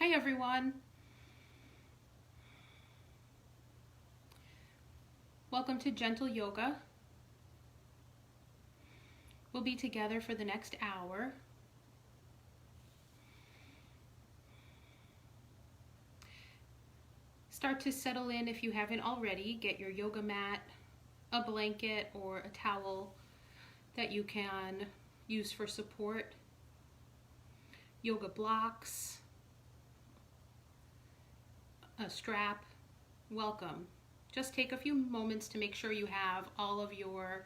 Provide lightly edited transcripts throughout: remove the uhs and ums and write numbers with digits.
Hi everyone. Welcome to Gentle Yoga. We'll be together for the next hour. Start to settle in if you haven't already. Get your yoga mat, a blanket, or a towel that you can use for support. Yoga blocks, a strap. Welcome. Just take a few moments to make sure you have all of your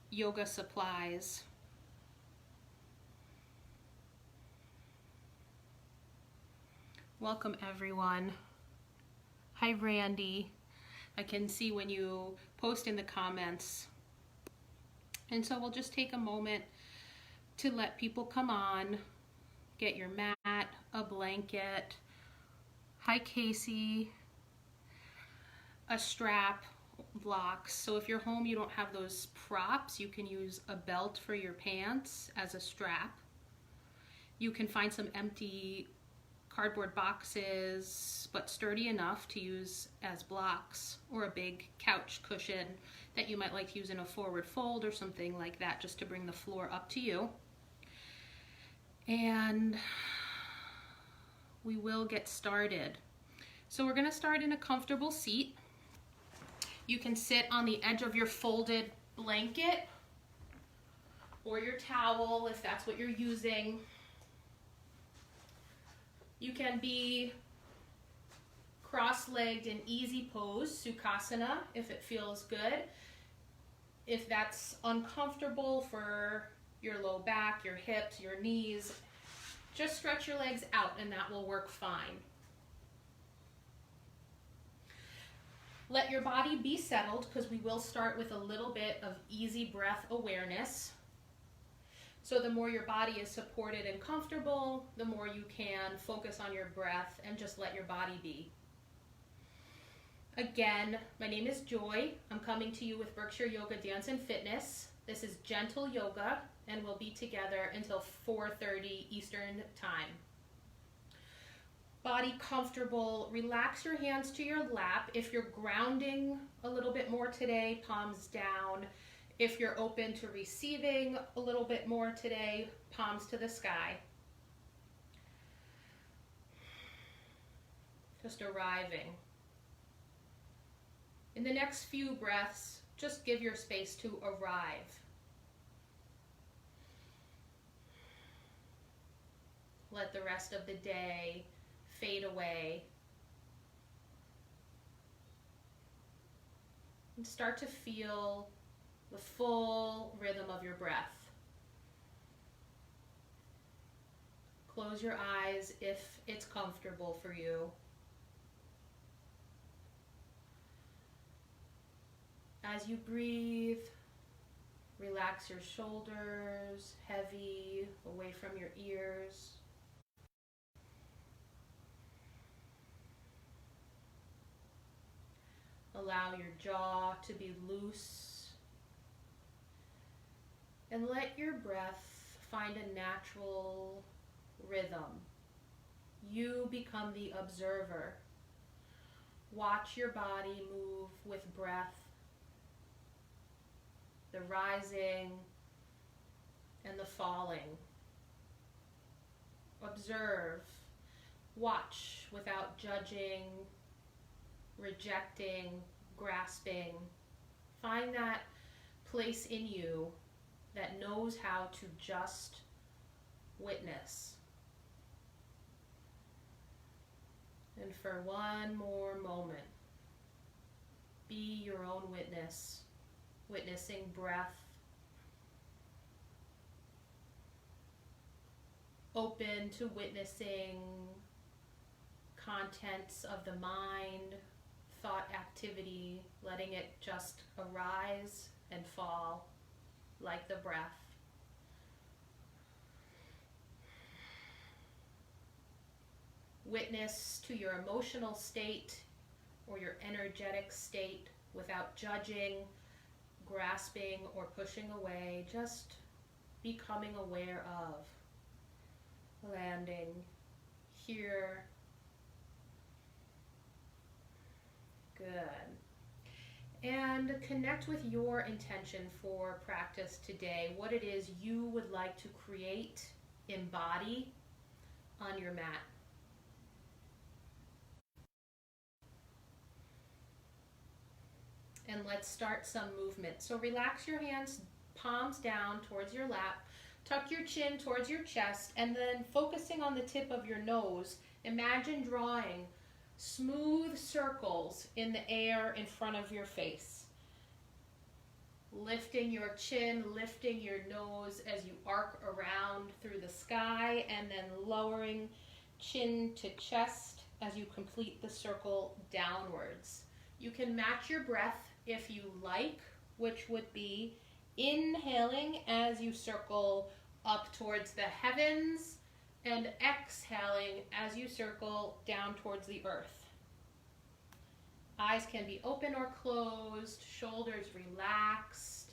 yoga supplies. Welcome everyone. Hi Randy. I can see when you post in the comments. And so we'll just take a moment to let people come on. Get your mat, a blanket. Hi Casey. A strap, blocks. So if you're home, you don't have those props, you can use a belt for your pants as a strap. You can find some empty cardboard boxes, but sturdy enough to use as blocks, or a big couch cushion that you might like to use in a forward fold or something like that, just to bring the floor up to you. And we will get started. So we're going to start in a comfortable seat. You can sit on the edge of your folded blanket or your towel if that's what you're using. You can be cross-legged in easy pose, Sukhasana, if it feels good. If that's uncomfortable for your low back, your hips, your knees, just stretch your legs out and that will work fine. Let your body be settled, because we will start with a little bit of easy breath awareness. So the more your body is supported and comfortable, the more you can focus on your breath and just let your body be. Again, my name is Joy. I'm coming to you with Berkshire Yoga Dance and Fitness. This is Gentle Yoga, and we'll be together until 4:30 Eastern Time. Body comfortable, relax your hands to your lap. If you're grounding a little bit more today, palms down. If you're open to receiving a little bit more today, palms to the sky. Just arriving. In the next few breaths, just give your space to arrive. Let the rest of the day fade away. And start to feel the full rhythm of your breath. Close your eyes if it's comfortable for you. As you breathe, relax your shoulders, heavy, away from your ears. Allow your jaw to be loose. And let your breath find a natural rhythm. You become the observer. Watch your body move with breath, the rising and the falling. Observe, watch without judging, rejecting, grasping. Find that place in you that knows how to just witness. And for one more moment, be your own witness, witnessing breath, open to witnessing contents of the mind, thought activity, letting it just arise and fall like the breath. Witness to your emotional state or your energetic state without judging, grasping, or pushing away, just becoming aware of. Landing here. Good. And connect with your intention for practice today, what it is you would like to create, embody on your mat. And let's start some movement. So relax your hands, palms down towards your lap, tuck your chin towards your chest, and then focusing on the tip of your nose, imagine drawing smooth circles in the air in front of your face. Lifting your chin, lifting your nose as you arc around through the sky, and then lowering chin to chest as you complete the circle downwards. You can match your breath if you like, which would be inhaling as you circle up towards the heavens and exhaling as you circle down towards the earth. Eyes can be open or closed, shoulders relaxed.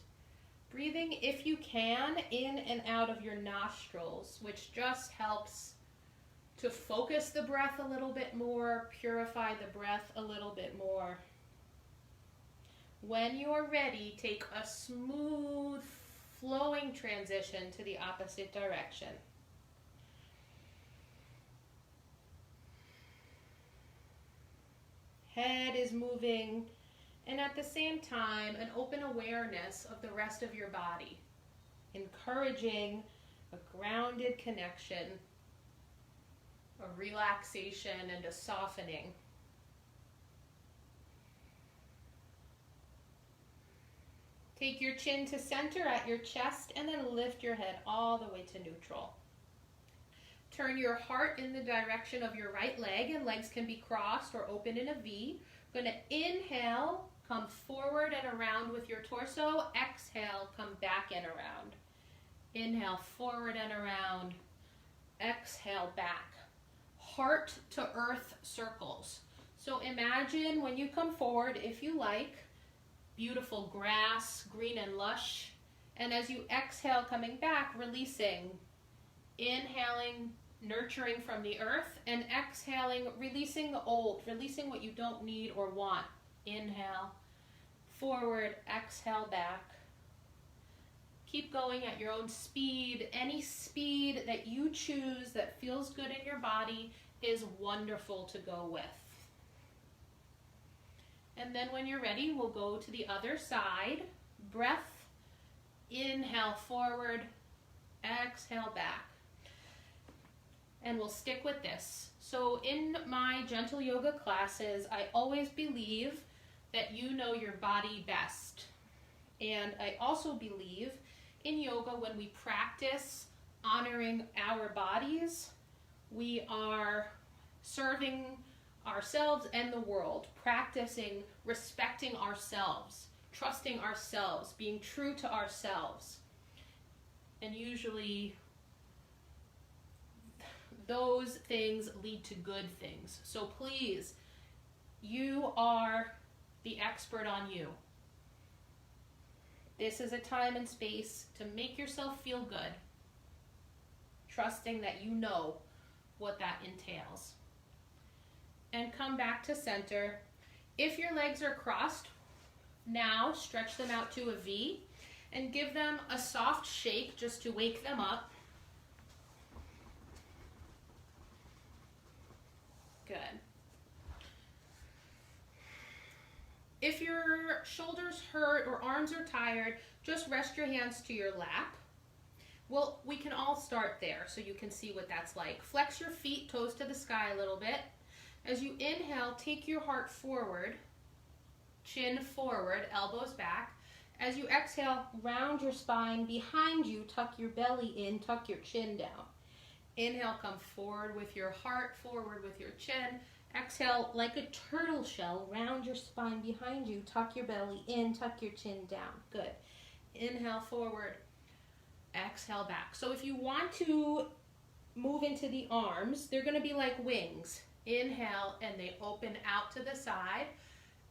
Breathing, if you can, in and out of your nostrils, which just helps to focus the breath a little bit more, purify the breath a little bit more. When you are ready, take a smooth, flowing transition to the opposite direction. Head is moving, and at the same time, an open awareness of the rest of your body, encouraging a grounded connection, a relaxation, and a softening. Take your chin to center at your chest and then lift your head all the way to neutral. Turn your heart in the direction of your right leg, and legs can be crossed or open in a V. Going to inhale, come forward and around with your torso. Exhale, come back and around. Inhale, forward and around. Exhale, back. Heart to earth circles. So imagine when you come forward, if you like, beautiful grass, green and lush. And as you exhale, coming back, releasing. Inhaling, nurturing from the earth, and exhaling, releasing the old, releasing what you don't need or want. Inhale, forward, exhale, back. Keep going at your own speed. Any speed that you choose that feels good in your body is wonderful to go with. And then when you're ready, we'll go to the other side. Breath, inhale forward, exhale back. And we'll stick with this. So in my gentle yoga classes, I always believe that you know your body best. And I also believe in yoga, when we practice honoring our bodies, we are serving ourselves and the world, practicing respecting ourselves, trusting ourselves, being true to ourselves. And usually those things lead to good things. So please, you are the expert on you. This is a time and space to make yourself feel good, trusting that you know what that entails. And come back to center. If your legs are crossed, now stretch them out to a V and give them a soft shake just to wake them up. Good. If your shoulders hurt or arms are tired, just rest your hands to your lap. Well, we can all start there so you can see what that's like. Flex your feet, toes to the sky a little bit. As you inhale, take your heart forward, chin forward, elbows back. As you exhale, round your spine behind you, tuck your belly in, tuck your chin down. Inhale, come forward with your heart, forward with your chin. Exhale, like a turtle shell, round your spine behind you, tuck your belly in, tuck your chin down. Good. Inhale, forward. Exhale, back. So if you want to move into the arms, they're going to be like wings. Inhale, and they open out to the side.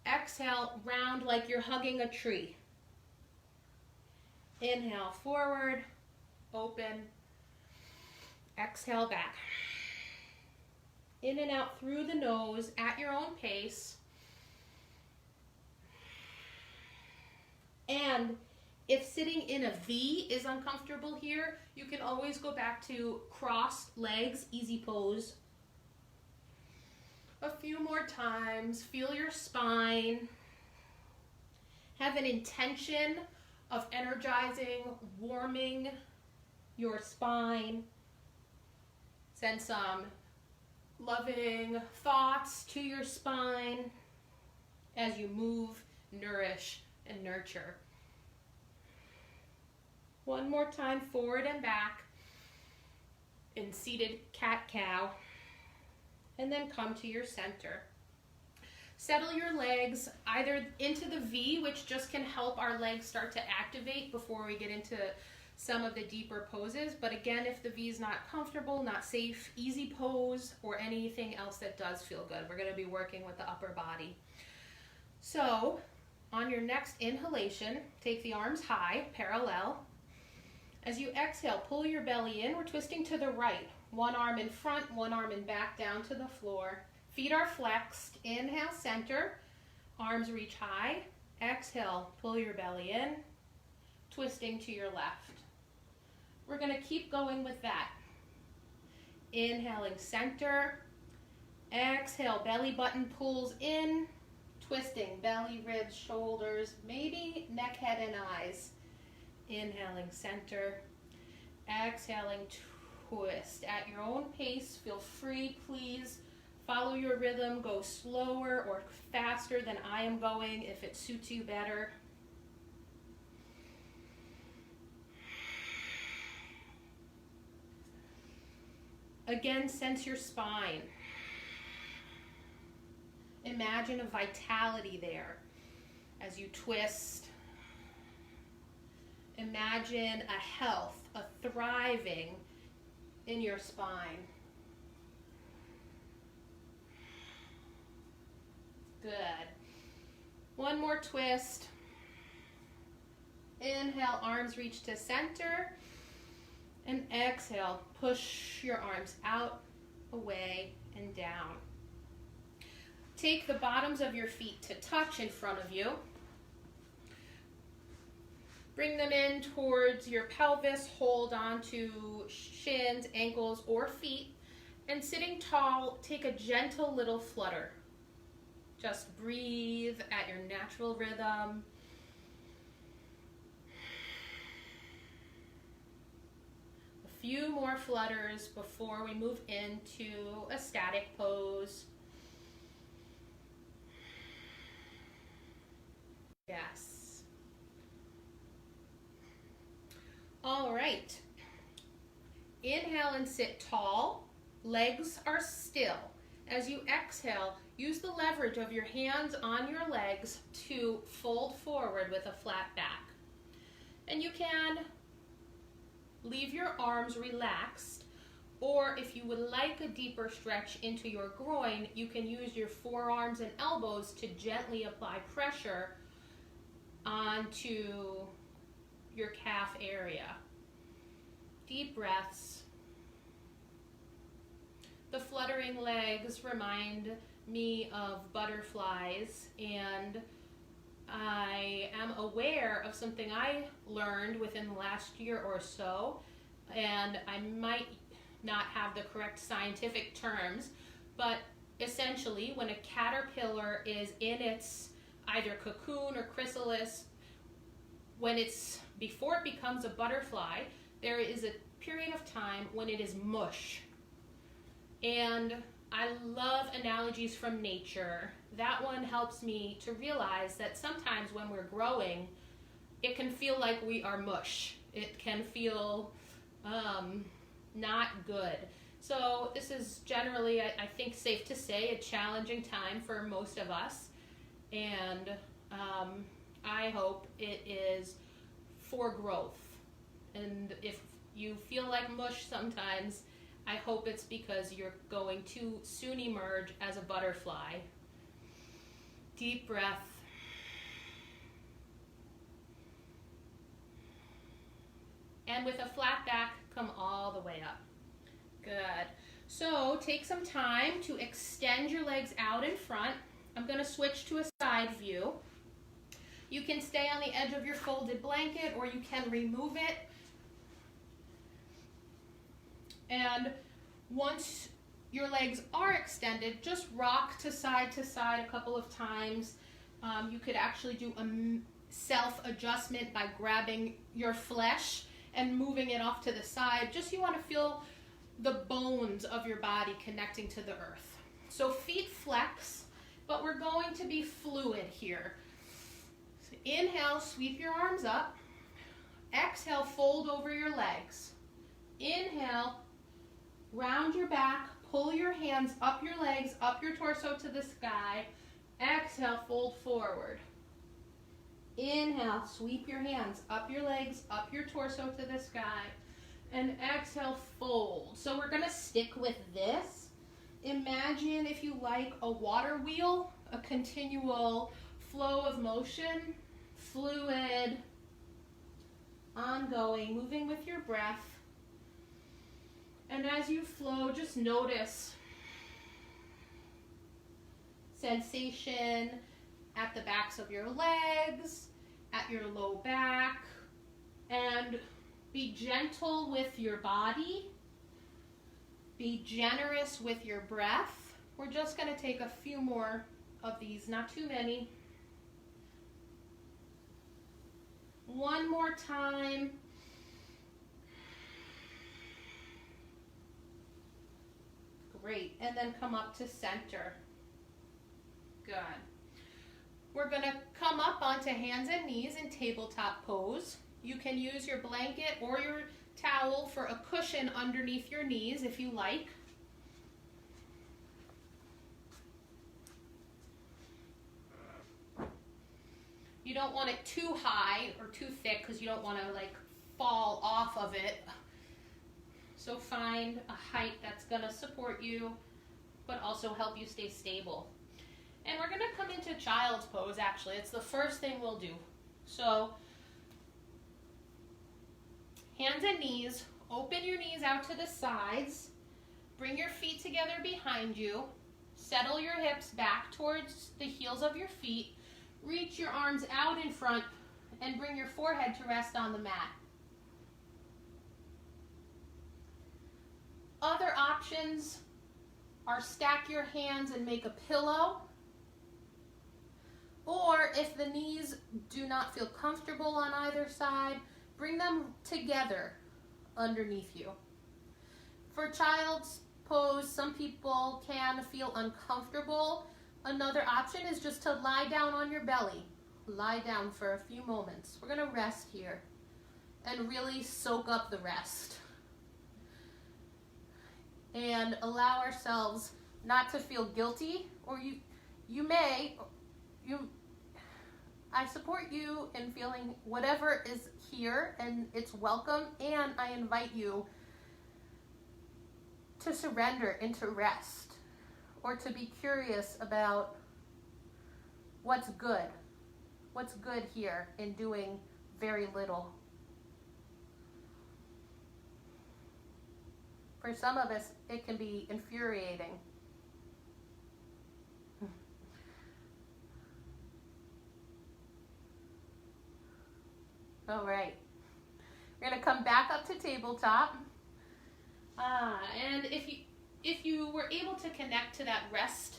Exhale, round like you're hugging a tree. Inhale, forward, open. Exhale, back. In and out through the nose at your own pace. And if sitting in a V is uncomfortable here, you can always go back to crossed legs, easy pose. A few more times. Feel your spine. Have an intention of energizing, warming your spine. Send some loving thoughts to your spine as you move, nourish, and nurture. One more time, forward and back in seated cat-cow, and then come to your center. Settle your legs either into the V, which just can help our legs start to activate before we get into some of the deeper poses. But again, if the V is not comfortable, not safe, easy pose, or anything else that does feel good. We're going to be working with the upper body. So on your next inhalation, take the arms high, parallel. As you exhale, pull your belly in. We're twisting to the right. One arm in front, one arm in back, down to the floor. Feet are flexed. Inhale, center. Arms reach high. Exhale, pull your belly in. Twisting to your left. We're going to keep going with that. Inhaling, center. Exhale, belly button pulls in. Twisting, belly, ribs, shoulders, maybe neck, head, and eyes. Inhaling, center. Exhaling, twist. At your own pace, feel free, please. Follow your rhythm. Go slower or faster than I am going if it suits you better. Again, sense your spine. Imagine a vitality there as you twist. Imagine a health, a thriving in your spine. Good. One more twist. Inhale, arms reach to center. And exhale, push your arms out, away, and down. Take the bottoms of your feet to touch in front of you. Bring them in towards your pelvis. Hold on to shins, ankles, or feet. And sitting tall, take a gentle little flutter. Just breathe at your natural rhythm. A few more flutters before we move into a static pose. Yes. All right. Inhale and sit tall. Legs are still. As you exhale, use the leverage of your hands on your legs to fold forward with a flat back. And you can leave your arms relaxed, or if you would like a deeper stretch into your groin, you can use your forearms and elbows to gently apply pressure onto your calf area. Deep breaths. The fluttering legs remind me of butterflies, and I am aware of something I learned within the last year or so, and I might not have the correct scientific terms, but essentially when a caterpillar is in its either cocoon or chrysalis, before it becomes a butterfly, there is a period of time when it is mush. And I love analogies from nature. That one helps me to realize that sometimes when we're growing, it can feel like we are mush. It can feel not good. So this is generally, I think, safe to say, a challenging time for most of us. And I hope it is for growth. And if you feel like mush sometimes, I hope it's because you're going to soon emerge as a butterfly. Deep breath. And with a flat back, come all the way up. Good. So take some time to extend your legs out in front. I'm going to switch to a side view. You can stay on the edge of your folded blanket or you can remove it. And once your legs are extended, just rock to side a couple of times. You could actually do a self-adjustment by grabbing your flesh and moving it off to the side. Just you want to feel the bones of your body connecting to the earth. So feet flex, but we're going to be fluid here. So inhale, sweep your arms up. Exhale, fold over your legs. Inhale, round your back, pull your hands up your legs, up your torso to the sky. Exhale, fold forward. Inhale, sweep your hands up your legs, up your torso to the sky. And exhale, fold. So we're going to stick with this. Imagine, if you like, a water wheel, a continual flow of motion, fluid, ongoing, moving with your breath. And as you flow, just notice sensation at the backs of your legs, at your low back, and be gentle with your body. Be generous with your breath. We're just going to take a few more of these, not too many. One more time. Great. And then come up to center. Good. We're going to come up onto hands and knees in tabletop pose. You can use your blanket or your towel for a cushion underneath your knees if you like. You don't want it too high or too thick because you don't want to like fall off of it. So find a height that's going to support you but also help you stay stable. And we're going to come into child's pose actually. It's the first thing we'll do. So hands and knees, open your knees out to the sides, bring your feet together behind you, settle your hips back towards the heels of your feet, reach your arms out in front, and bring your forehead to rest on the mat. Other options are stack your hands and make a pillow, or if the knees do not feel comfortable on either side, bring them together underneath you. For child's pose, some people can feel uncomfortable. Another option is just to lie down on your belly. Lie down for a few moments. We're going to rest here and really soak up the rest. And allow ourselves not to feel guilty, or I support you in feeling whatever is here, and it's welcome, and I invite you to surrender into rest, or to be curious about what's good here in doing very little. For some of us, it can be infuriating. All right, we're going to come back up to tabletop. And if you were able to connect to that rest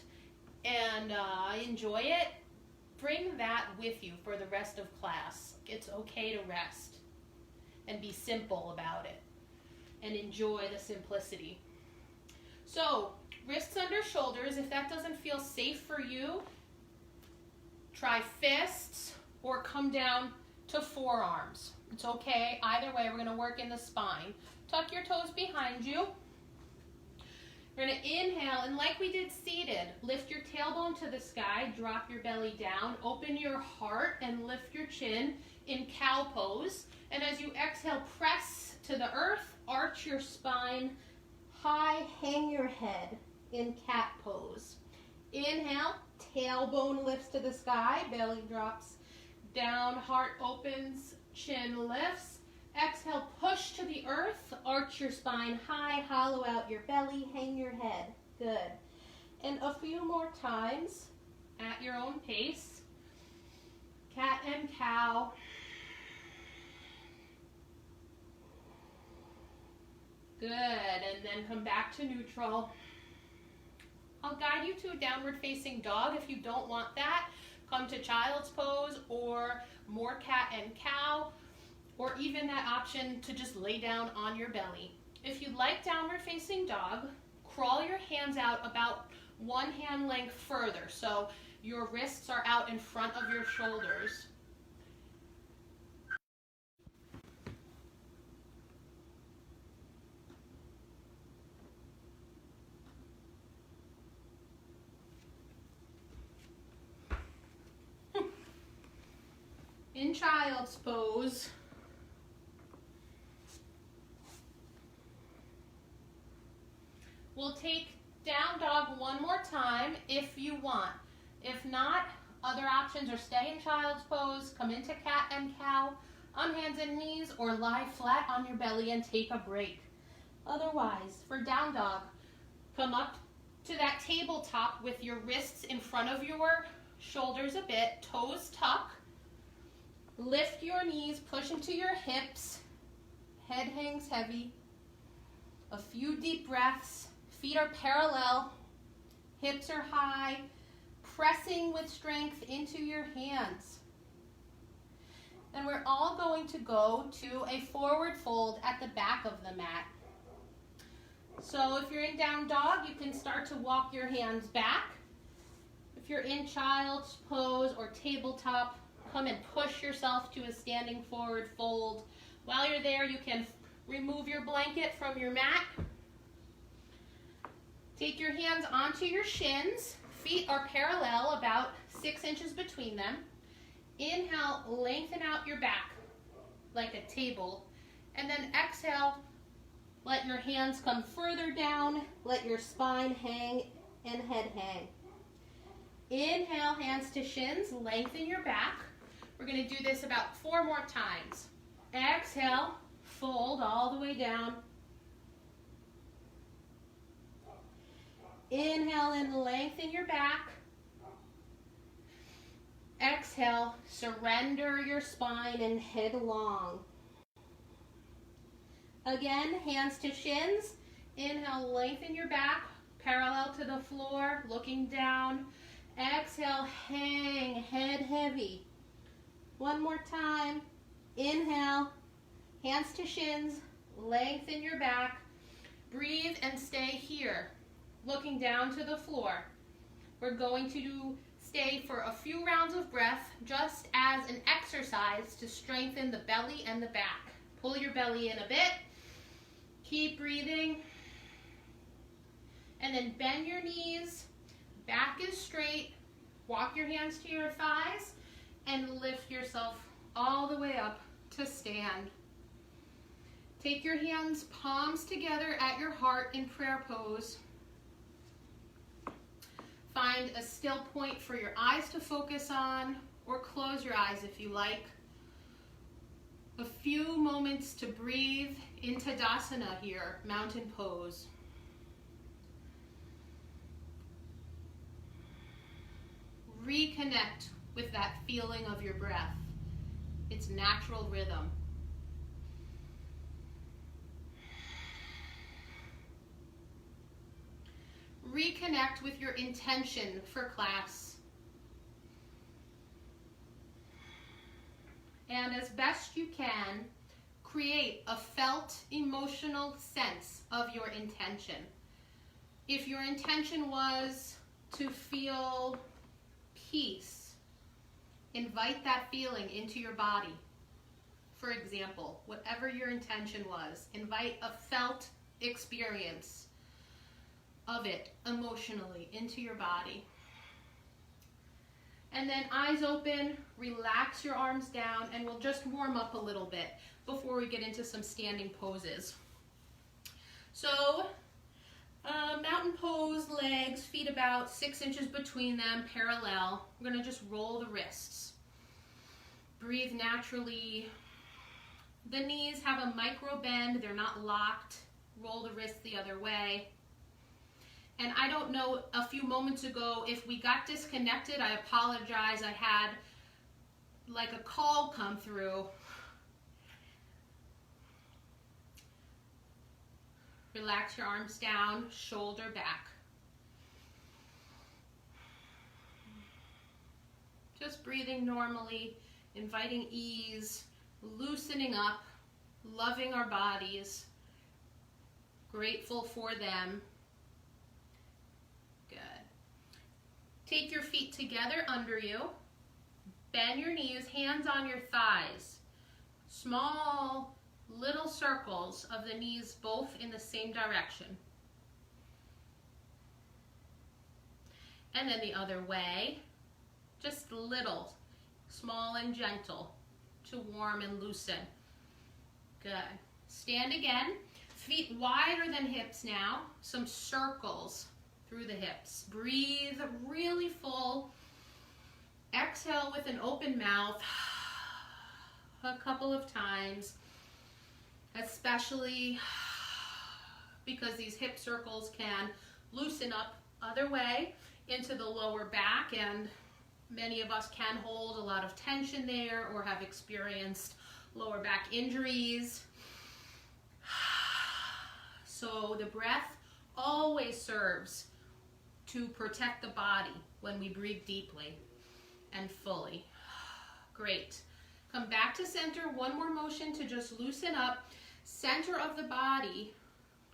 and enjoy it, bring that with you for the rest of class. It's okay to rest and be simple about it and enjoy the simplicity. So, wrists under shoulders. If that doesn't feel safe for you, try fists or come down to forearms. It's okay. Either way, we're going to work in the spine. Tuck your toes behind you. We're going to inhale, and like we did seated, lift your tailbone to the sky, drop your belly down, open your heart, and lift your chin in cow pose. And as you exhale, press to the earth, arch your spine high, hang your head in cat pose. Inhale, tailbone lifts to the sky, belly drops down, heart opens, chin lifts. Exhale, push to the earth, arch your spine high, hollow out your belly, hang your head. Good. And a few more times at your own pace. Cat and cow. Good, and then come back to neutral. I'll guide you to a downward facing dog. If you don't want that, come to child's pose or more cat and cow, or even that option to just lay down on your belly. If you'd like downward facing dog, crawl your hands out about 1 hand length further, so your wrists are out in front of your shoulders. In child's pose, we'll take down dog one more time if you want. If not, other options are stay in child's pose, come into cat and cow, on hands and knees, or lie flat on your belly and take a break. Otherwise, for down dog, come up to that tabletop with your wrists in front of your shoulders a bit, toes tuck. Lift your knees, push into your hips, head hangs heavy. A few deep breaths, feet are parallel, hips are high, pressing with strength into your hands. And we're all going to go to a forward fold at the back of the mat. So if you're in down dog, you can start to walk your hands back. If you're in child's pose or tabletop, come and push yourself to a standing forward fold. While you're there, you can remove your blanket from your mat. Take your hands onto your shins. Feet are parallel, about 6 inches between them. Inhale, lengthen out your back like a table. And then exhale, let your hands come further down. Let your spine hang and head hang. Inhale, hands to shins, lengthen your back. We're going to do this about 4 more times. Exhale, fold all the way down. Inhale and lengthen your back. Exhale, surrender your spine and head long. Again, hands to shins. Inhale, lengthen your back, parallel to the floor, looking down. Exhale, hang, head heavy. One more time. Inhale, hands to shins, lengthen your back. Breathe and stay here, looking down to the floor. We're going to stay for a few rounds of breath, just as an exercise to strengthen the belly and the back. Pull your belly in a bit. Keep breathing. And then bend your knees. Back is straight. Walk your hands to your thighs and lift yourself all the way up to stand. Take your hands, palms together at your heart in prayer pose. Find a still point for your eyes to focus on, or close your eyes if you like. A few moments to breathe in Tadasana here, mountain pose. Reconnect with that feeling of your breath, its natural rhythm. Reconnect with your intention for class. And as best you can, create a felt emotional sense of your intention. If your intention was to feel peace, invite that feeling into your body. For example, whatever your intention was, invite a felt experience of it emotionally into your body. And then eyes open, relax your arms down, and we'll just warm up a little bit before we get into some standing poses. So, mountain pose, legs, feet about 6 inches between them, parallel. We're going to just roll the wrists. Breathe naturally. The knees have a micro bend, they're not locked. Roll the wrists the other way. And I don't know, a few moments ago, if we got disconnected, I apologize. I had like a call come through. Relax your arms down, shoulder back. Just breathing normally, inviting ease, loosening up, loving our bodies, grateful for them. Good. Take your feet together under you. Bend your knees, hands on your thighs. Small little circles of the knees both in the same direction. And then the other way, just little, small and gentle to warm and loosen. Good. Stand again. Feet wider than hips now. Some circles through the hips. Breathe really full. Exhale with an open mouth a couple of times, especially because these hip circles can loosen up other way into the lower back, and many of us can hold a lot of tension there or have experienced lower back injuries. So the breath always serves to protect the body when we breathe deeply and fully. Great. Come back to center. One more motion to just loosen up. Center of the body.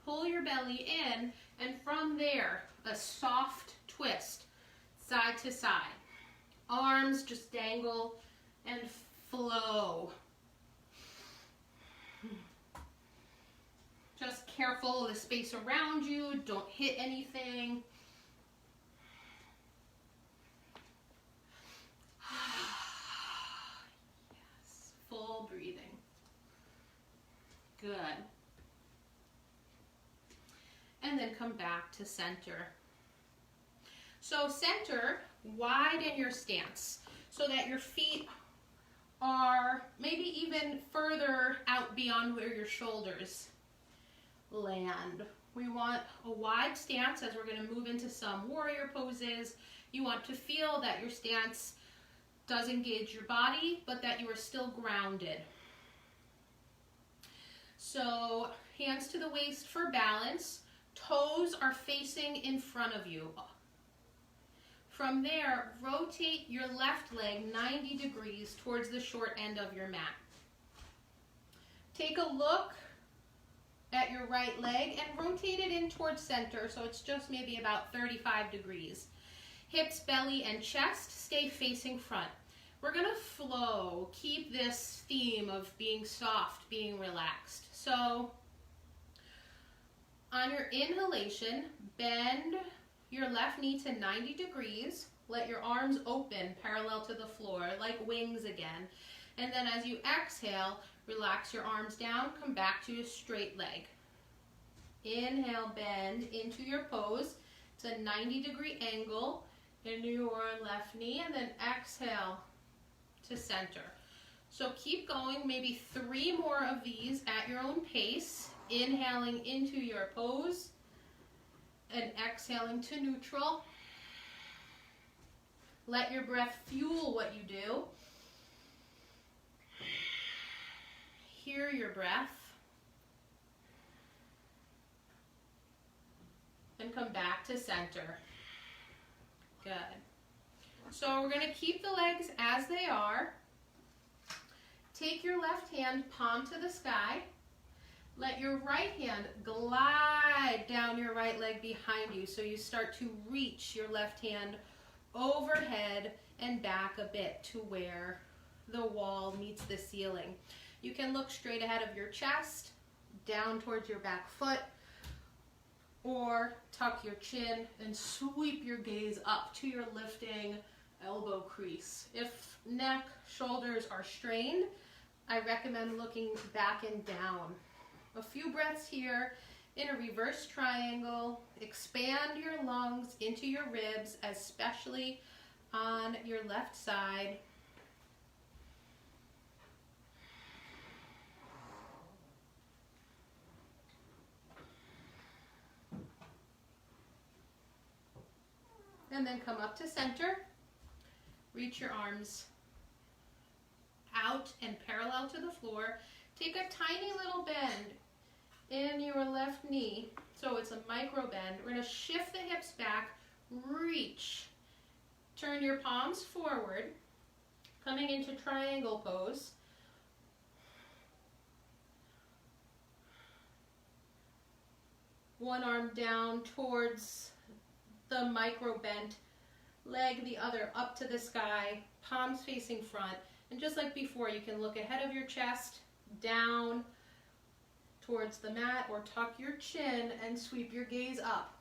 Pull your belly in, and from there, a soft twist, side to side. Arms just dangle and flow. Just careful of the space around you. Don't hit anything. Yes, full breathing. Good. And then come back to center. So center, widen your stance so that your feet are maybe even further out beyond where your shoulders land. We want a wide stance as we're going to move into some warrior poses. You want to feel that your stance does engage your body, but that you are still grounded. So hands to the waist for balance. Toes are facing in front of you. From there, rotate your left leg 90 degrees towards the short end of your mat. Take a look at your right leg and rotate it in towards center, so it's just maybe about 35 degrees. Hips, belly, and chest stay facing front. We're gonna flow, keep this theme of being soft, being relaxed. So on your inhalation, bend your left knee to 90 degrees. Let your arms open parallel to the floor, like wings again. And then as you exhale, relax your arms down, come back to a straight leg. Inhale, bend into your pose. It's a 90-degree angle in your left knee, and then exhale to center. So keep going, maybe 3 more of these at your own pace. Inhaling into your pose and exhaling to neutral. Let your breath fuel what you do. Hear your breath. And come back to center. Good. So we're going to keep the legs as they are. Take your left hand, palm to the sky. Let your right hand glide down your right leg behind you, so you start to reach your left hand overhead and back a bit to where the wall meets the ceiling. You can look straight ahead of your chest, down towards your back foot, or tuck your chin and sweep your gaze up to your lifting elbow crease. If neck, shoulders are strained, I recommend looking back and down. A few breaths here in a reverse triangle. Expand your lungs into your ribs, especially on your left side. And then come up to center. Reach your arms out and parallel to the floor. Take a tiny little bend in your left knee. So it's a micro bend. We're going to shift the hips back, reach. Turn your palms forward, coming into triangle pose. One arm down towards the micro bent leg, the other up to the sky, palms facing front. And just like before, you can look ahead of your chest, down towards the mat, or tuck your chin and sweep your gaze up.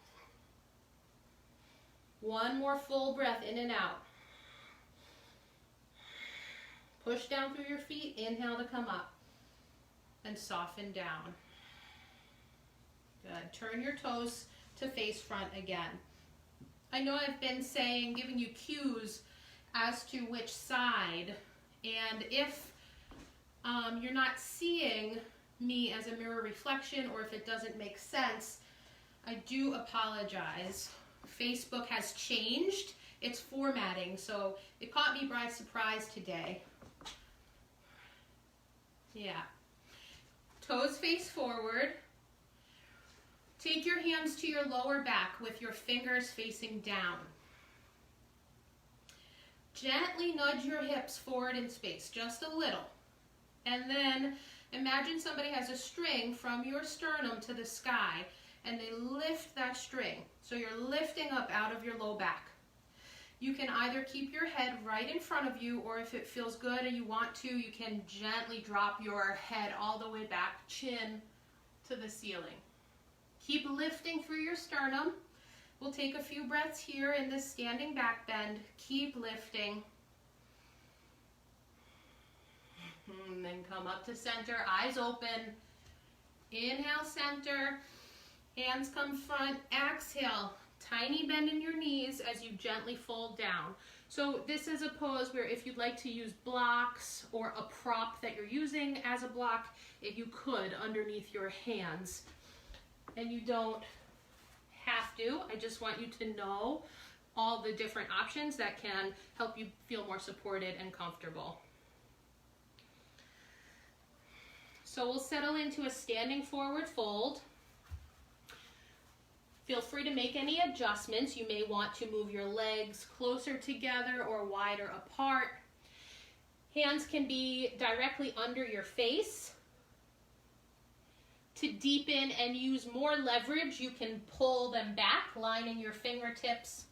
One more full breath in and out. Push down through your feet, inhale to come up, and soften down. Good. Turn your toes to face front again. I know I've been saying, giving you cues as to which side, and if you're not seeing me as a mirror reflection, or if it doesn't make sense, I do apologize. Facebook has changed its formatting, so it caught me by surprise today. Yeah. Toes face forward. Take your hands to your lower back with your fingers facing down. Gently nudge your hips forward in space, just a little. And then imagine somebody has a string from your sternum to the sky, and they lift that string. So you're lifting up out of your low back. You can either keep your head right in front of you, or if it feels good and you want to, you can gently drop your head all the way back, chin to the ceiling. Keep lifting through your sternum. We'll take a few breaths here in this standing back bend. Keep lifting. And then come up to center, eyes open. Inhale, center. Hands come front. Exhale. Tiny bend in your knees as you gently fold down. So this is a pose where if you'd like to use blocks or a prop that you're using as a block, you could underneath your hands. And you don't have to. I just want you to know all the different options that can help you feel more supported and comfortable. So we'll settle into a standing forward fold. Feel free to make any adjustments. You may want to move your legs closer together or wider apart. Hands can be directly under your face. To deepen and use more leverage, you can pull them back, lining your fingertips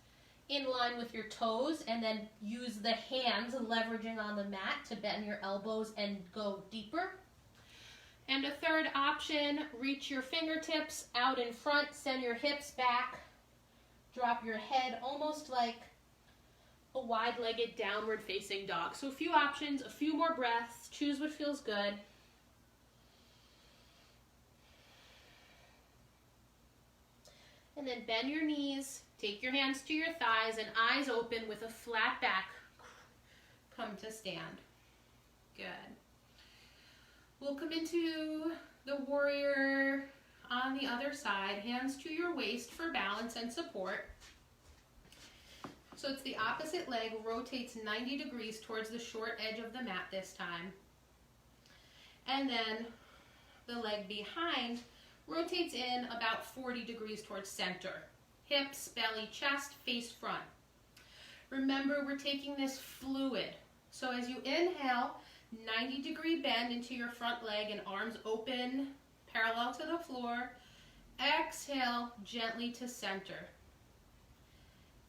in line with your toes, and then use the hands leveraging on the mat to bend your elbows and go deeper. And a third option, reach your fingertips out in front, send your hips back, drop your head almost like a wide-legged downward facing dog. So a few options, a few more breaths, choose what feels good. And then bend your knees, take your hands to your thighs, and eyes open with a flat back. Come to stand. Good. We'll come into the warrior on the other side, hands to your waist for balance and support. So it's the opposite leg, rotates 90 degrees towards the short edge of the mat this time. And then the leg behind rotates in about 40 degrees towards center. Hips, belly, chest, face front. Remember, we're taking this fluid. So as you inhale, 90-degree bend into your front leg and arms open, parallel to the floor. Exhale, gently to center.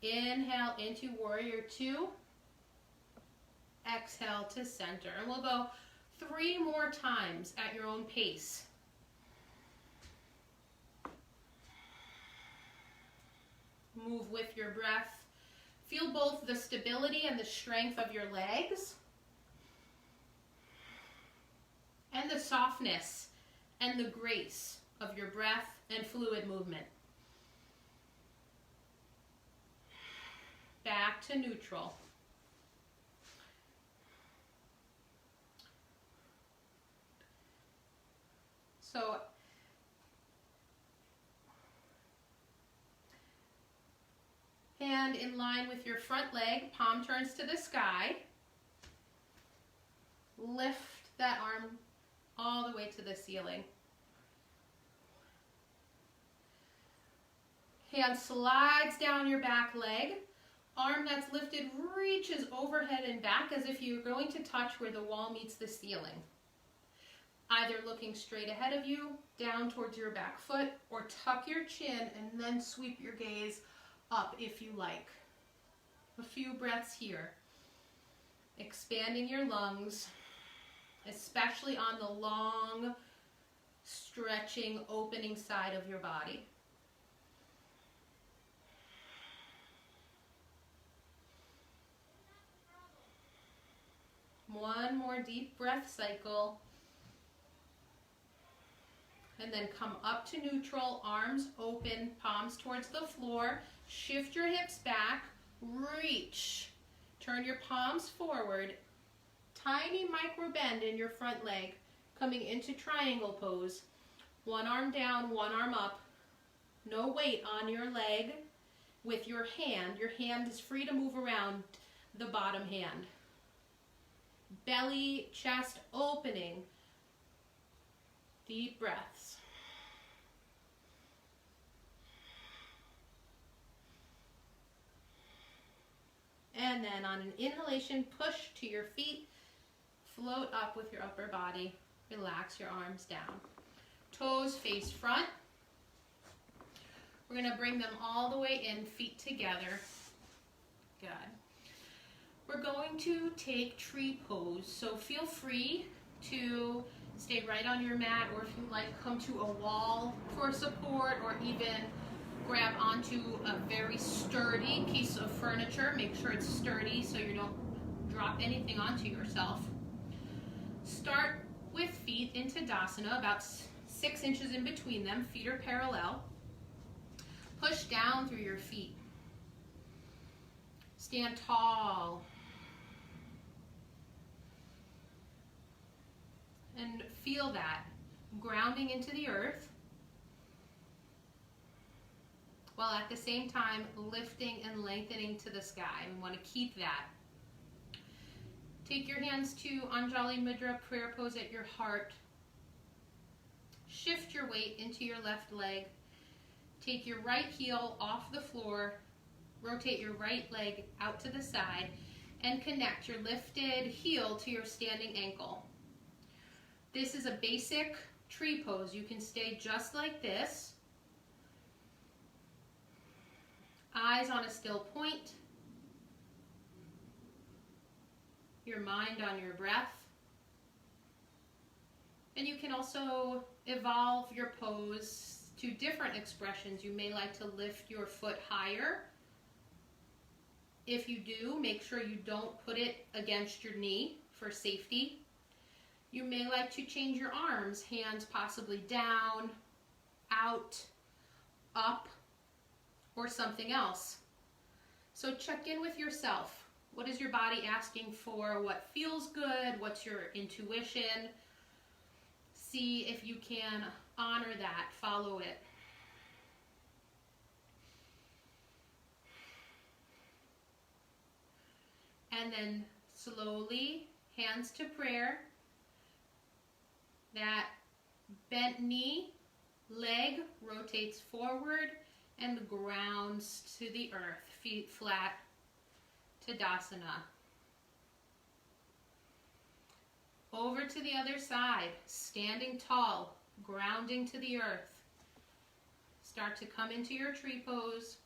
Inhale into warrior two. Exhale to center. And we'll go 3 more times at your own pace. Move with your breath. Feel both the stability and the strength of your legs, and the softness and the grace of your breath and fluid movement. Back to neutral. So hands hand in line with your front leg, palm turns to the sky. Lift that arm all the way to the ceiling. Hand slides down your back leg. Arm that's lifted reaches overhead and back as if you're going to touch where the wall meets the ceiling. Either looking straight ahead of you, down towards your back foot, or tuck your chin and then sweep your gaze up if you like. A few breaths here. Expanding your lungs, especially on the long, stretching, opening side of your body. One more deep breath cycle. And then come up to neutral, arms open, palms towards the floor. Shift your hips back, reach. Turn your palms forward. Tiny micro bend in your front leg, coming into triangle pose. One arm down, one arm up. No weight on your leg with your hand. Your hand is free to move around the bottom hand. Belly, chest opening. Deep breaths. And then on an inhalation, push to your feet. Float up with your upper body. Relax your arms down. Toes face front. We're going to bring them all the way in, feet together. Good. We're going to take tree pose. So feel free to stay right on your mat, or if you like, come to a wall for support, or even grab onto a very sturdy piece of furniture. Make sure it's sturdy so you don't drop anything onto yourself. Start with feet into Tadasana, about 6 inches in between them. Feet are parallel. Push down through your feet. Stand tall. And feel that, grounding into the earth, while at the same time lifting and lengthening to the sky. We want to keep that. Take your hands to Anjali Mudra, prayer pose at your heart. Shift your weight into your left leg. Take your right heel off the floor. Rotate your right leg out to the side and connect your lifted heel to your standing ankle. This is a basic tree pose. You can stay just like this. Eyes on a still point. Your mind on your breath. And you can also evolve your pose to different expressions. You may like to lift your foot higher. If you do, make sure you don't put it against your knee for safety. You may like to change your arms, hands possibly down, out, up, or something else. So check in with yourself. What is your body asking for? What feels good? What's your intuition? See if you can honor that, follow it. And then slowly, hands to prayer. That bent knee, leg rotates forward and grounds to the earth, feet flat, Tadasana. Over to the other side, standing tall, grounding to the earth. Start to come into your tree pose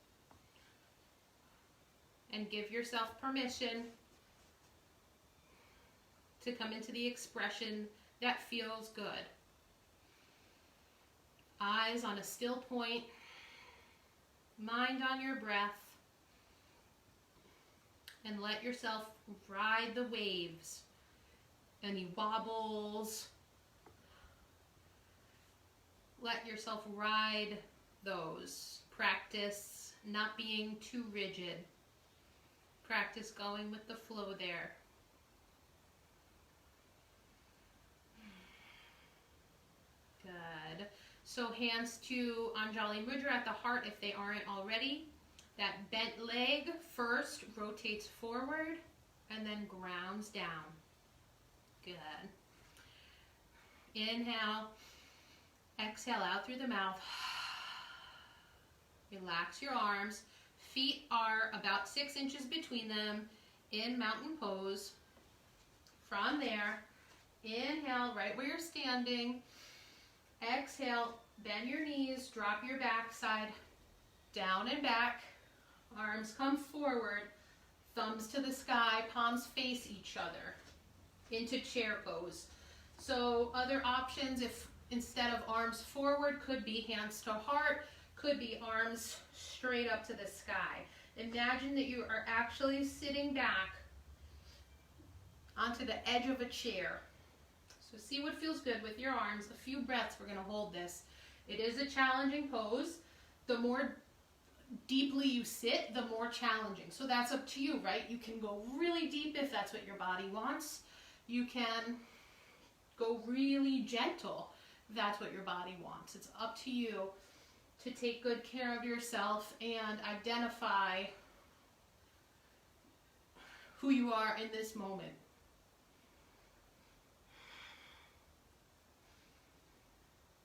and give yourself permission to come into the expression that feels good. Eyes on a still point, mind on your breath, and let yourself ride the waves. Any wobbles, let yourself ride those. Practice not being too rigid. Practice going with the flow there. Good. So hands to Anjali Mudra at the heart if they aren't already. That bent leg first rotates forward and then grounds down. Good. Inhale, exhale out through the mouth. Relax your arms. Feet are about 6 inches between them in mountain pose. From there, inhale right where you're standing. Exhale, bend your knees, drop your backside down and back. Arms come forward, thumbs to the sky, palms face each other into chair pose. So other options, if instead of arms forward, could be hands to heart, could be arms straight up to the sky. Imagine that you are actually sitting back onto the edge of a chair. So see what feels good with your arms. A few breaths, we're going to hold this. It is a challenging pose. The more deeply you sit, the more challenging. So that's up to you, right? You can go really deep if that's what your body wants. You can go really gentle if that's what your body wants. It's up to you to take good care of yourself and identify who you are in this moment.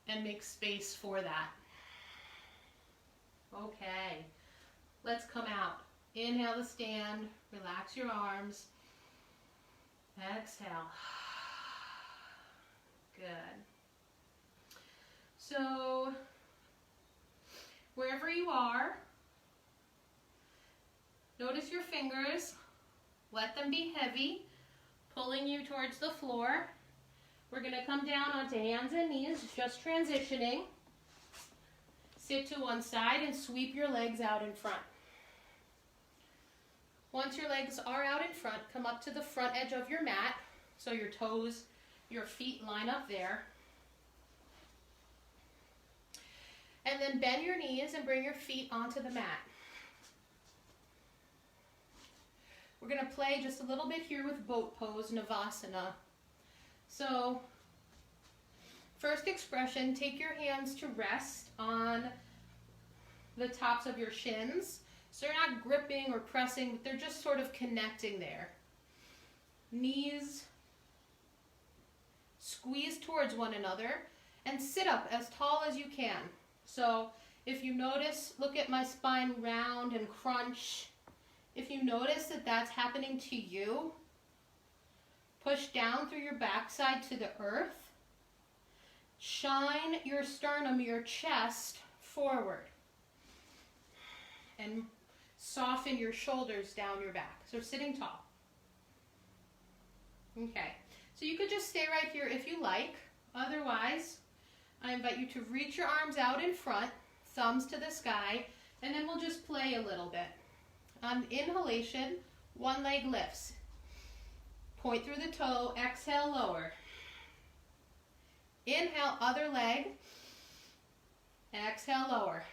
And make space for that. Okay, let's come out. Inhale to stand, relax your arms. Exhale. Good. So, wherever you are, notice your fingers. Let them be heavy, pulling you towards the floor. We're going to come down onto hands and knees, just transitioning. Sit to one side and sweep your legs out in front. Once your legs are out in front, come up to the front edge of your mat, so your toes, your feet line up there. And then bend your knees and bring your feet onto the mat. We're going to play just a little bit here with boat pose, Navasana. So, first expression, take your hands to rest on the tops of your shins. So you're not gripping or pressing, but they're just sort of connecting there. Knees squeeze towards one another and sit up as tall as you can. So if you notice, look at my spine round and crunch. If you notice that that's happening to you, push down through your backside to the earth. Shine your sternum, your chest forward. And soften your shoulders down your back. So sitting tall. Okay. So you could just stay right here if you like. Otherwise, I invite you to reach your arms out in front, thumbs to the sky, and then we'll just play a little bit. On inhalation, one leg lifts. Point through the toe, exhale, lower. Inhale, other leg. Exhale, lower.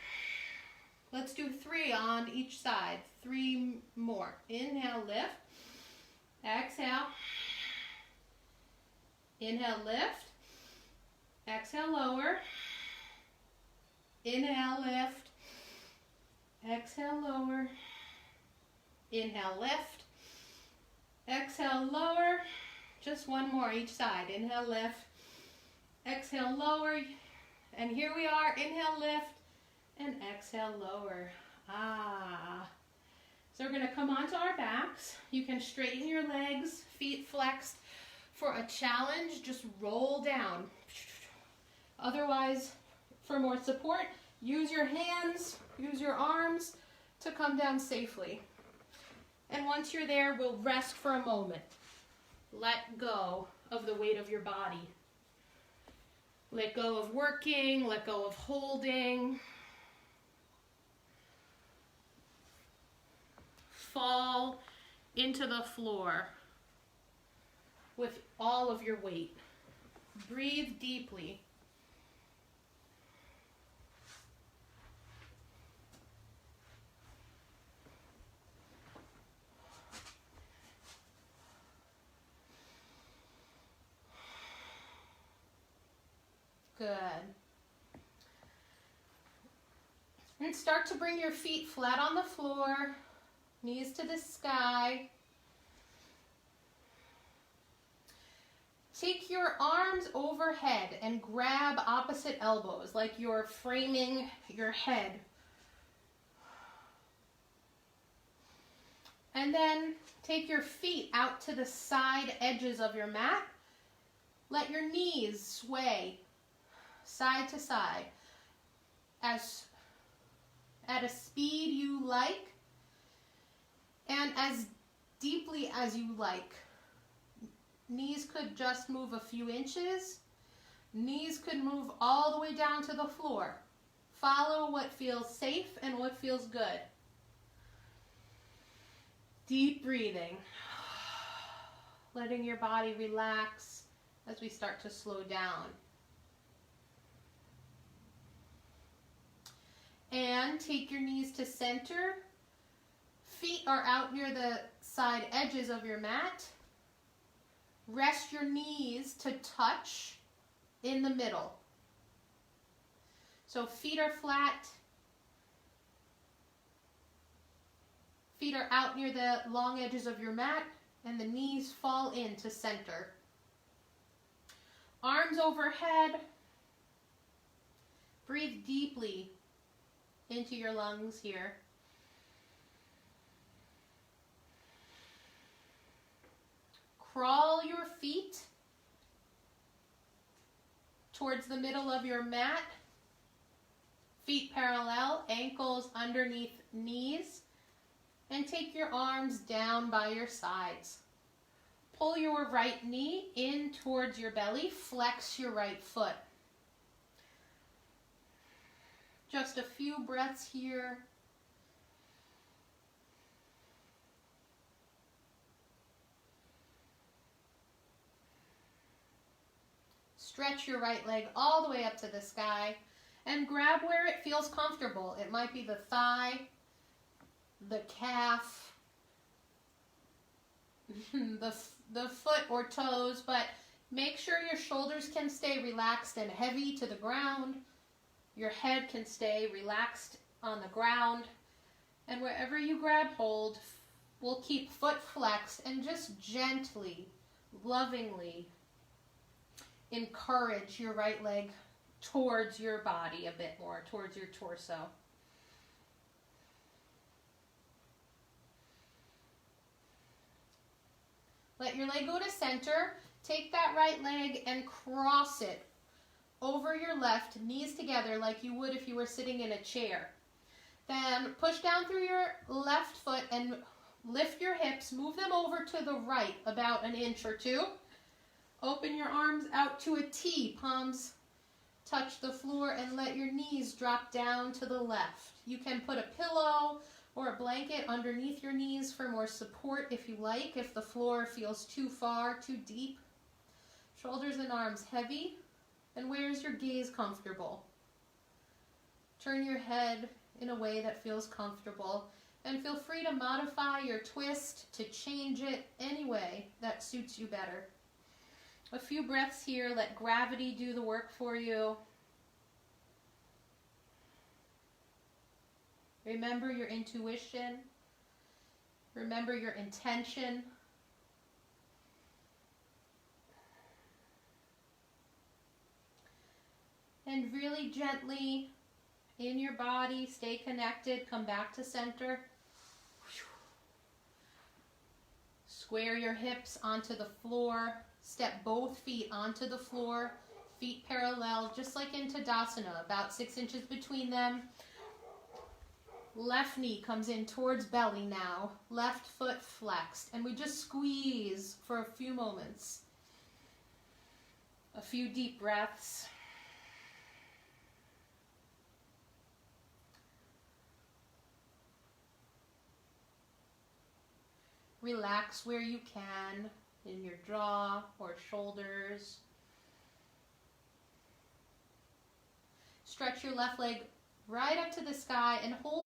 Let's do 3 on each side. 3 more. Inhale, lift. Exhale. Inhale, lift. Exhale, lower. Inhale, lift. Exhale, lower. Inhale, lift. Exhale, lower. Just one more each side. Inhale, lift. Exhale, lower. And here we are. Inhale, lift. And exhale, lower. So we're going to come onto our backs. You can straighten your legs, feet flexed. For a challenge, just roll down. Otherwise, for more support, use your hands, use your arms to come down safely. And once you're there, we'll rest for a moment. Let go of the weight of your body. Let go of working, let go of holding. Fall into the floor with all of your weight. Breathe deeply. Good. And start to bring your feet flat on the floor, knees to the sky. Take your arms overhead and grab opposite elbows like you're framing your head. And then take your feet out to the side edges of your mat. Let your knees sway side to side at a speed you like and as deeply as you like. Knees could just move a few inches. Knees could move all the way down to the floor. Follow what feels safe and what feels good. Deep breathing. Letting your body relax as we start to slow down. And take your knees to center. Feet are out near the side edges of your mat. Rest your knees to touch in the middle. So feet are flat. Feet are out near the long edges of your mat, and the knees fall into center. Arms overhead. Breathe deeply into your lungs here. Crawl your feet towards the middle of your mat. Feet parallel, ankles underneath knees. And take your arms down by your sides. Pull your right knee in towards your belly. Flex your right foot. Just a few breaths here. Stretch your right leg all the way up to the sky and grab where it feels comfortable. It might be the thigh, the calf, the foot or toes, but make sure your shoulders can stay relaxed and heavy to the ground. Your head can stay relaxed on the ground. And wherever you grab hold, we'll keep foot flexed and just gently, lovingly encourage your right leg towards your body a bit more, towards your torso. Let your leg go to center. Take that right leg and cross it over your left, knees together like you would if you were sitting in a chair. Then push down through your left foot and lift your hips. Move them over to the right about an inch or two. Open your arms out to a T. Palms touch the floor and let your knees drop down to the left. You can put a pillow or a blanket underneath your knees for more support if you like, if the floor feels too far, too deep. Shoulders and arms heavy. And where's your gaze comfortable? Turn your head in a way that feels comfortable. And feel free to modify your twist to change it any way that suits you better. A few breaths here. Let gravity do the work for you. Remember your intuition. Remember your intention. And really gently in your body, stay connected. Come back to center. Square your hips onto the floor. Step both feet onto the floor. Feet parallel, just like in Tadasana, about 6 inches between them. Left knee comes in towards belly now. Left foot flexed. And we just squeeze for a few moments. A few deep breaths. Relax where you can in your jaw or shoulders. Stretch your left leg right up to the sky and hold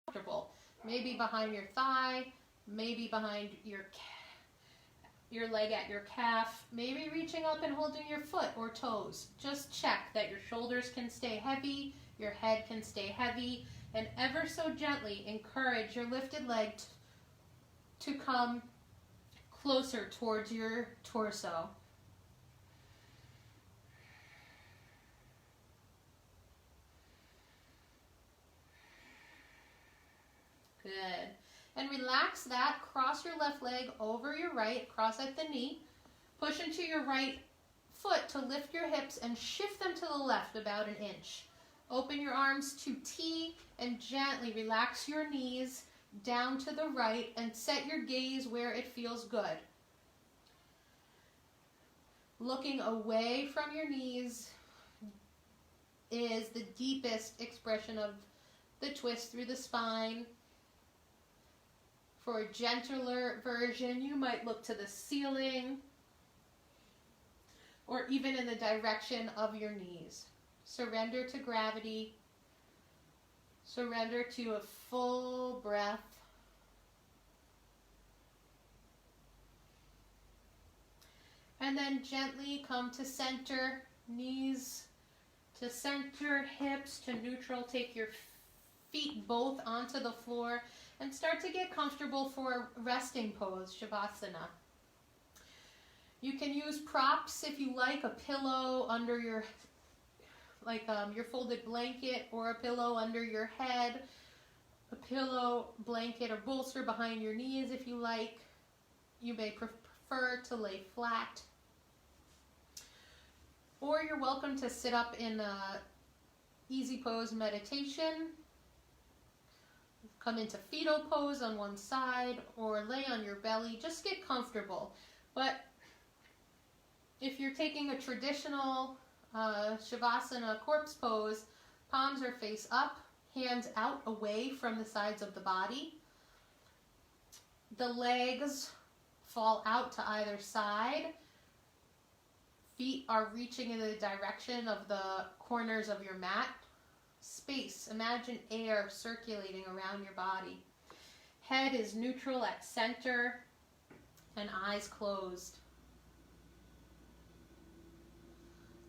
comfortable. Maybe behind your thigh, maybe behind your leg at your calf, maybe reaching up and holding your foot or toes. Just check that your shoulders can stay heavy, your head can stay heavy, And ever so gently encourage your lifted leg to come closer towards your torso. Good. And relax that. Cross your left leg over your right, cross at the knee. Push into your right foot to lift your hips and shift them to the left about 1 inch. Open your arms to T and gently relax your knees down to the right and set your gaze where it feels good. Looking away from your knees is the deepest expression of the twist through the spine. For a gentler version, you might look to the ceiling or even in the direction of your knees. Surrender to gravity. Surrender to a full breath. And then gently come to center, knees to center, hips to neutral. Take your feet both onto the floor and start to get comfortable for a resting pose, Shavasana. You can use props if you like, a pillow under your, your folded blanket, or a pillow under your head, a pillow, blanket, or bolster behind your knees if you like. You may prefer to lay flat. Or you're welcome to sit up in a easy pose meditation. Come into fetal pose on one side or lay on your belly. Just get comfortable. But if you're taking a traditional Shavasana corpse pose, palms are face up, hands out away from the sides of the body. The legs fall out to either side. Feet are reaching in the direction of the corners of your mat. Space, imagine air circulating around your body. Head is neutral at center and eyes closed.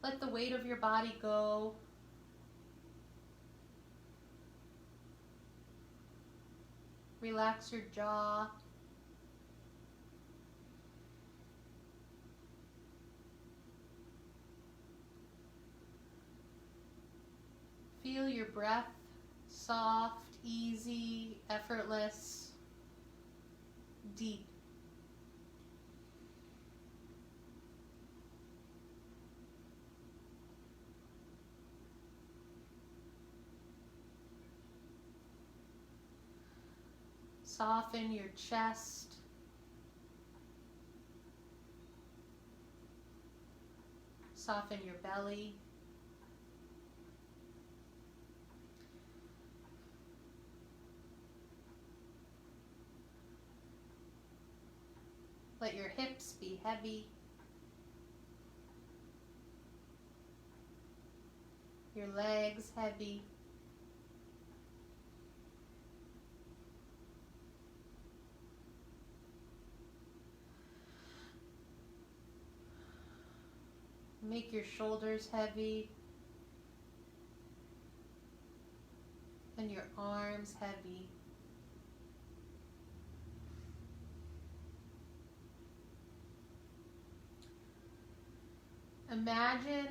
Let the weight of your body go. Relax your jaw. Feel your breath, soft, easy, effortless, deep. Soften your chest. Soften your belly. Let your hips be heavy. Your legs heavy. Make your shoulders heavy and your arms heavy. Imagine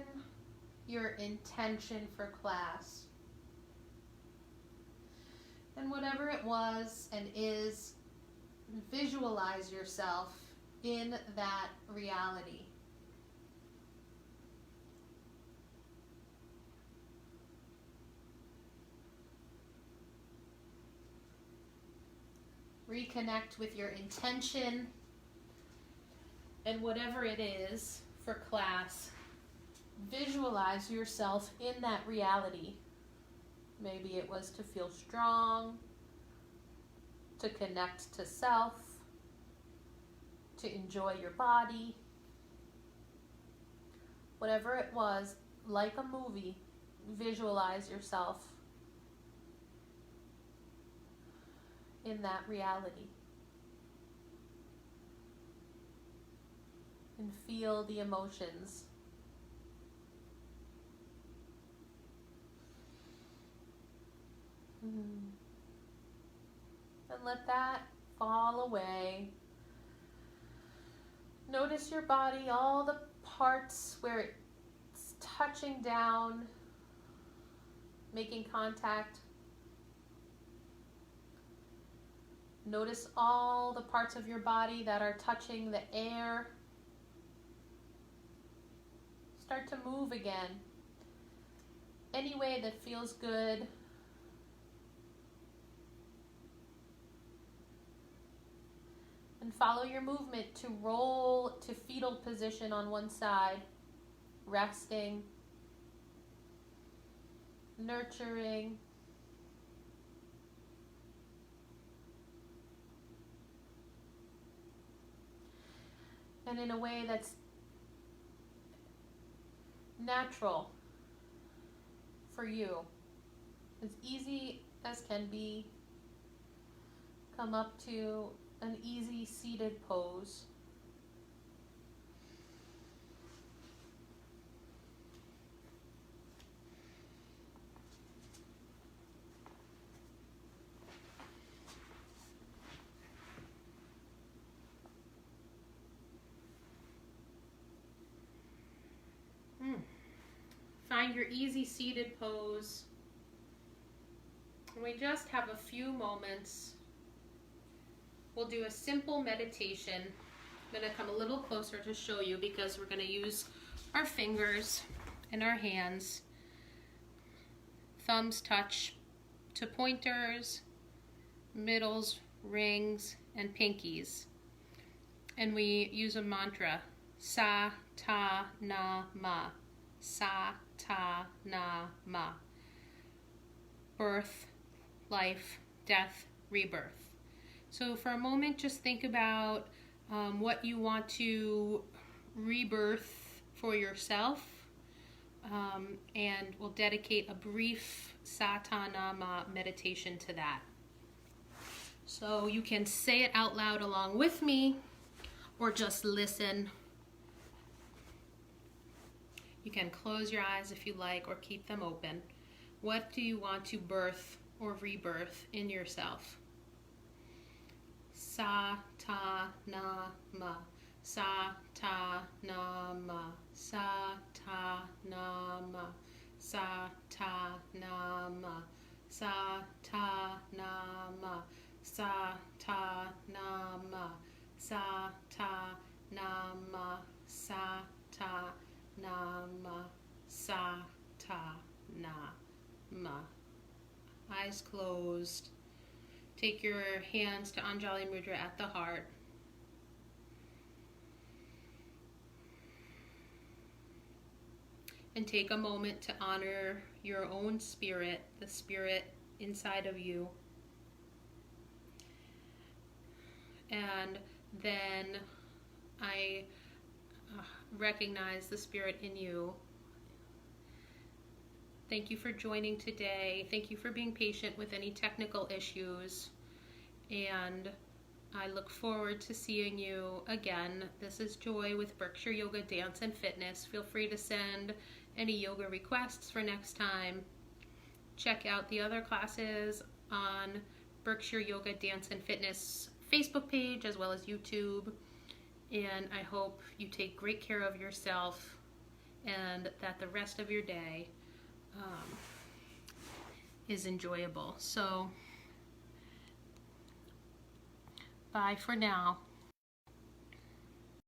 your intention for class. And whatever it was and is, visualize yourself in that reality. Reconnect with your intention and whatever it is for class. Visualize yourself in that reality. Maybe it was to feel strong, to connect to self, to enjoy your body. Whatever it was, like a movie, visualize yourself in that reality. And feel the emotions. And let that fall away. Notice your body, all the parts where it's touching down, making contact. Notice all the parts of your body that are touching the air. Start to move again. Any way that feels good. And follow your movement to roll to fetal position on one side, resting, nurturing. And in a way that's natural for you, as easy as can be, come up to an easy seated pose. Find your easy seated pose. We just have a few moments. We'll do a simple meditation. I'm going to come a little closer to show you because we're going to use our fingers and our hands. Thumbs touch to pointers, middles, rings, and pinkies. And we use a mantra. Sa, ta, na, ma. Sa, ta, na, ma. Birth, life, death, rebirth. So for a moment, just think about what you want to rebirth for yourself, and we'll dedicate a brief Sa, ta, na, ma meditation to that. So you can say it out loud along with me, or just listen. You can close your eyes if you like, or keep them open. What do you want to birth or rebirth in yourself? Sa, ta, na, ma. Sa, ta, na, ma. Sa, ta, na, ma. Sa, ta, na, ma. Sa, ta, na, ma. Sa, ta, na, ma. Sa, ta, na, ma. Sa, ta, na, ma. Sa, ta, na, ma. Eyes closed. Take your hands to Anjali Mudra at the heart. And take a moment to honor your own spirit, the spirit inside of you. And then I recognize the spirit in you. Thank you for joining today. Thank you for being patient with any technical issues. And I look forward to seeing you again. This is Joy with Berkshire Yoga Dance and Fitness. Feel free to send any yoga requests for next time. Check out the other classes on Berkshire Yoga Dance and Fitness Facebook page as well as YouTube. And I hope you take great care of yourself and that the rest of your day is enjoyable. So, bye for now.